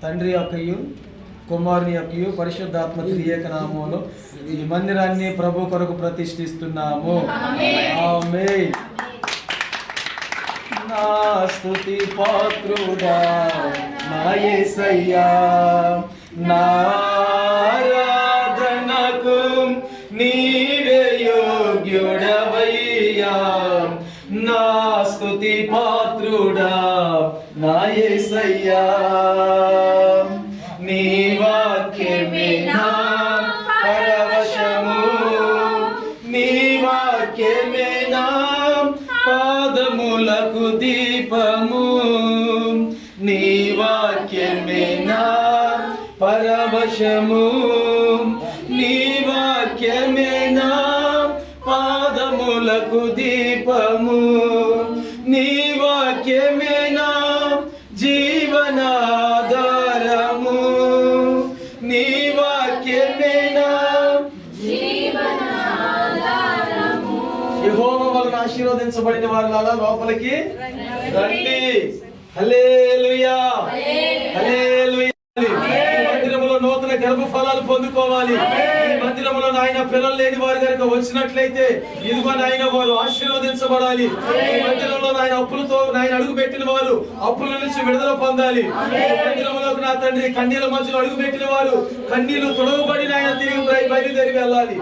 తండ్రి యొక్కయు కుమారుని యొక్కయు పరిశుద్ధాత్మ త్రియేక నామములో ఈ మందిరాన్ని ప్రభు కొరకు ప్రతిష్ఠిస్తున్నాము. ఆమేన్. నా స్తుతి పాత్రుడా నా యేసయ్యా, నా ఆరాధనకు నీవే యోగ్యుడవయ్యా. నా స్తుతి పాత్రుడా నా యేసయ్యా, నీ వాక్యమే నా పరవశము, నీ వాక్యమే నా పాదములకు దీపము, నీ వాక్యమే నా పరవశము, నీ వాక్యమే నా పాదములకు దీపము, నీ వాక్యమే నా జీవనాధారము, నీ వాక్యమే నా జీవనాధారము. యెహోవా వలన ఆశీర్వదించబడిన వారులారా లోపలికి రండి. హల్లెలూయా, హల్లెలూయా. మందిరములో నూతన గర్భ ఫలాలు పొందుకోవాలి. ఈ మందిరములో నాయన పిల్లలు లేని వారు కనుక వచ్చినట్లయితే ఇదిగో నాయన వారు ఆశీర్వదించబడాలి. ఈ మందిరంలో నాయన అప్పులతో నాయన అడుగు పెట్టిన వారు అప్పుల నుంచి విడుదల పొందాలి. ఈ మందిరంలోకి నా తండ్రి కన్నీల మధ్యలో అడుగు పెట్టిన వారు కన్నీళ్లు తొడవబడి నాయన తిరిగి బయలుదేరి వెళ్ళాలి.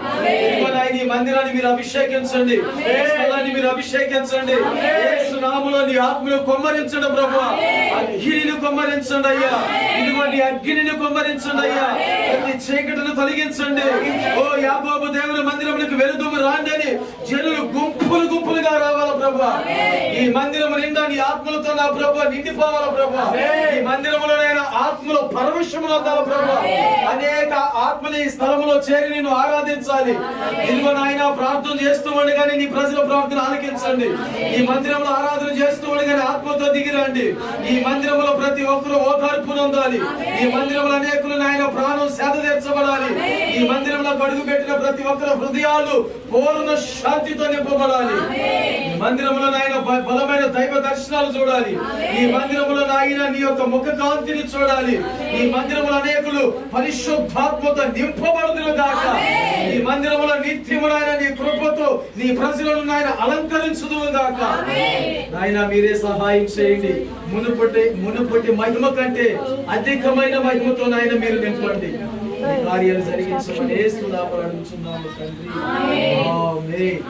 ఇదిగో నాయన ఈ మందిరాన్ని మీరు అభిషేకించండి, ఈ స్థలాన్ని మీరు అభిషేకించండి. యేసు నామములో నీ ఆత్మను కొమ్మరించండి ప్రభువా, అగ్నిని కొమ్మరించండి అయ్యా. ఇదిగో నీ అగ్నిని కొమ్మరించండి అయ్యా, ప్రతి చీకటిని తొలగించండి. ఓ యాకోబు దేవుని మందిరములకు వెలుదుము రాండి అని జనులు గుంపులు గుంపులుగా రావాల ప్రభువా. ఈ మందిరము నిండా నీ ఆత్మలతో నా ప్రభువా నిండిపోవాల ప్రభువా. ఈ మందిరములో ఆత్మలో పరవశములు అందాల ప్రభువా. అనేక ఆత్మలు ఈ స్థలములో చేరి నిన్ను ఆరాధించాలి. ఇదిగో నాయన ప్రార్థన చేస్తూ ఉండగానే నీ ప్రజల ప్రార్థన ఆలకించండి. ఈ మందిరంలో ఆరాధన చేస్తూ ఉండగానే ఆత్మతో దిగిరండి. ఈ మందిరంలో ప్రతి ఒక్కరు ఓదార్పు నొందాలి. ఈ మందిరంలో అనేకులు నాయన ప్రాణం సేద తీర్చబడాలి. ఈ మందిరంలో అడుగు పెట్టిన ప్రతి ఒక్కరు హృదయాలు పూర్ణ శాంతితో నింపబడాలి. ఈ మందిరంలో నాయన బలమైన దైవ దర్శనాలు చూడాలి. ఈ మందిరంలో నాయన నీ యొక్క ముఖ కాంతిని చూడాలి. ఈ మందిరంలో అనేకులు పరిశుద్ధాత్మతో నింపబడుదురు గాక. ఈ మందిరంలో నిత్యమునైన నీ కృపతో నీ ప్రజలను నాయన అలంకరించుదురు గాక. నాయన మీరే సహాయం చేయండి. మునుపటి మహిమ కంటే అధికమైన మహిమతో నాయన మీరు నింపండి. కార్యాలు జరిగించమని యేసు నామములో అడుగుచున్నాము తండ్రి. ఆమేన్.